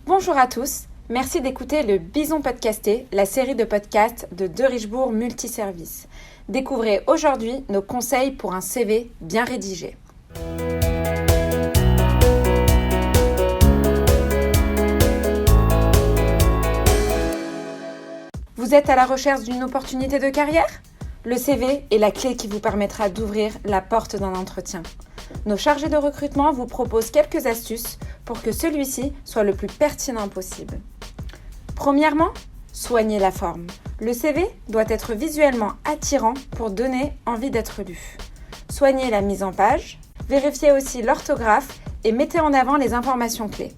Bonjour à tous, merci d'écouter le Bison Podcasté, la série de podcasts de De Richebourg Multiservice. Découvrez aujourd'hui nos conseils pour un CV bien rédigé. Vous êtes à la recherche d'une opportunité de carrière ? Le CV est la clé qui vous permettra d'ouvrir la porte d'un entretien. Nos chargés de recrutement vous proposent quelques astuces pour que celui-ci soit le plus pertinent possible. Premièrement, soignez la forme. Le CV doit être visuellement attirant pour donner envie d'être lu. Soignez la mise en page, vérifiez aussi l'orthographe et mettez en avant les informations clés.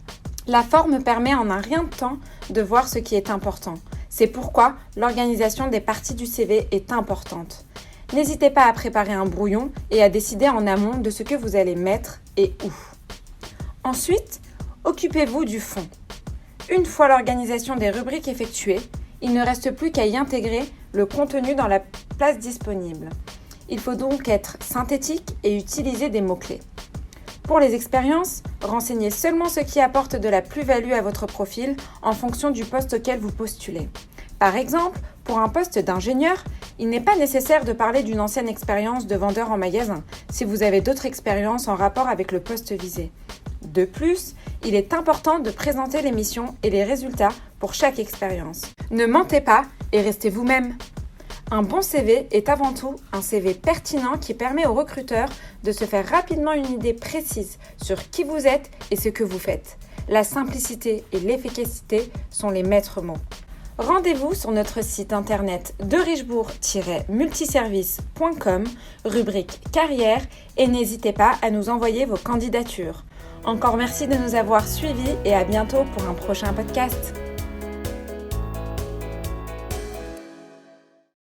La forme permet en un rien de temps de voir ce qui est important. C'est pourquoi l'organisation des parties du CV est importante. N'hésitez pas à préparer un brouillon et à décider en amont de ce que vous allez mettre et où. Ensuite, occupez-vous du fond. Une fois l'organisation des rubriques effectuée, il ne reste plus qu'à y intégrer le contenu dans la place disponible. Il faut donc être synthétique et utiliser des mots-clés. Pour les expériences, renseignez seulement ce qui apporte de la plus-value à votre profil en fonction du poste auquel vous postulez. Par exemple, pour un poste d'ingénieur, il n'est pas nécessaire de parler d'une ancienne expérience de vendeur en magasin si vous avez d'autres expériences en rapport avec le poste visé. De plus, il est important de présenter les missions et les résultats pour chaque expérience. Ne mentez pas et restez vous-même. Un bon CV est avant tout un CV pertinent qui permet aux recruteurs de se faire rapidement une idée précise sur qui vous êtes et ce que vous faites. La simplicité et l'efficacité sont les maîtres mots. Rendez-vous sur notre site internet derichebourg-multiservice.com, rubrique carrière, et n'hésitez pas à nous envoyer vos candidatures. Encore merci de nous avoir suivis et à bientôt pour un prochain podcast.